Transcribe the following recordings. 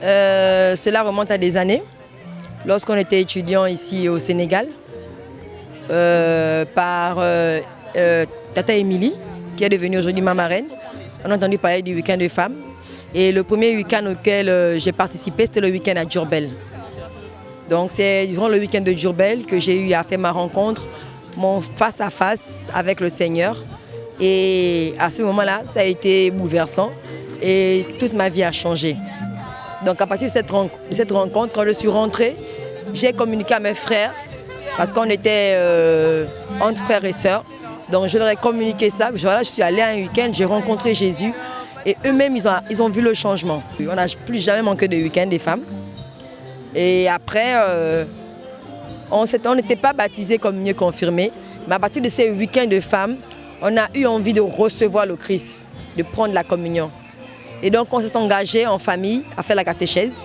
Cela remonte à des années. Lorsqu'on était étudiant ici au Sénégal, par Tata Émilie, qui est devenue aujourd'hui ma marraine, on a entendu parler du week-end de femmes. Et le premier week-end auquel j'ai participé, c'était le week-end à Diourbel. Donc c'est durant le week-end de Diourbel que j'ai eu à faire ma rencontre, mon face-à-face avec le Seigneur. Et à ce moment-là, ça a été bouleversant et toute ma vie a changé. Donc à partir de cette rencontre, quand je suis rentrée, j'ai communiqué à mes frères, parce qu'on était entre frères et sœurs. Donc je leur ai communiqué ça, que voilà, je suis allée à un week-end, j'ai rencontré Jésus. Et eux-mêmes, ils ont vu le changement. On n'a plus jamais manqué de week-end des femmes. Et après, on n'était pas baptisés comme mieux confirmés. Mais à partir de ces week-ends de femmes, on a eu envie de recevoir le Christ, de prendre la communion. Et donc on s'est engagé en famille à faire la catéchèse.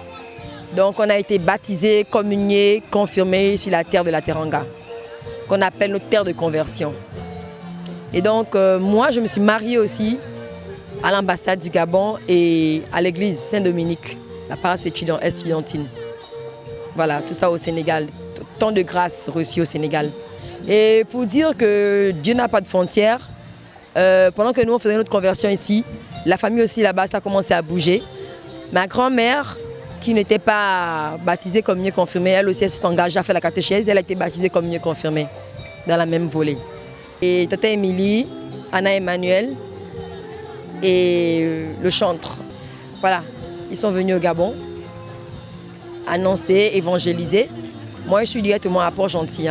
Donc on a été baptisés, communiés, confirmés sur la terre de la Teranga, qu'on appelle notre terre de conversion. Et donc moi je me suis mariée aussi à l'ambassade du Gabon et à l'église Saint-Dominique, la paroisse estudiantine. Voilà, tout ça au Sénégal, tant de grâces reçues au Sénégal. Et pour dire que Dieu n'a pas de frontières, pendant que nous on faisait notre conversion ici, la famille aussi là-bas, ça a commencé à bouger. Ma grand-mère, qui n'était pas baptisée comme mieux confirmée, elle aussi s'est engagée à faire la catéchèse, elle a été baptisée comme mieux confirmée, dans la même volée. Et Tata Émilie, Anna Emmanuel et le chantre, voilà, ils sont venus au Gabon, annoncer, évangéliser. Moi, je suis directement à Port-Gentil.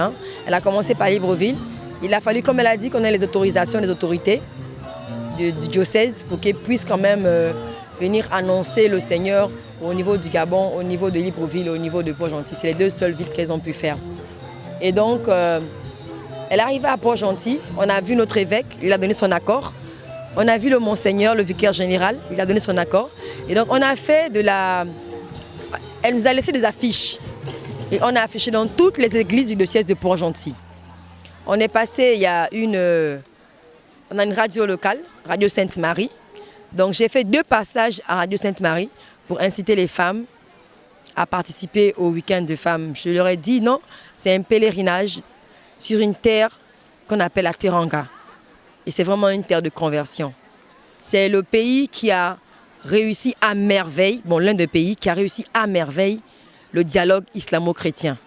Elle a commencé par Libreville. Il a fallu, comme elle a dit, qu'on ait les autorisations des autorités du diocèse pour qu'elles puissent quand même venir annoncer le Seigneur au niveau du Gabon, au niveau de Libreville, au niveau de Port-Gentil. C'est les deux seules villes qu'elles ont pu faire. Et donc, elle est arrivée à Port-Gentil. On a vu notre évêque, il a donné son accord. On a vu le Monseigneur, le vicaire général, il a donné son accord. Et donc, on a fait de la... Elle nous a laissé des affiches. Et on a affiché dans toutes les églises du diocèse de Port-Gentil. On est passé, on a une radio locale, Radio Sainte-Marie. Donc j'ai fait 2 passages à Radio Sainte-Marie pour inciter les femmes à participer au week-end de femmes. Je leur ai dit non, c'est un pèlerinage sur une terre qu'on appelle la Teranga. Et c'est vraiment une terre de conversion. C'est le pays qui a réussi à merveille, l'un des pays qui a réussi à merveille le dialogue islamo-chrétien.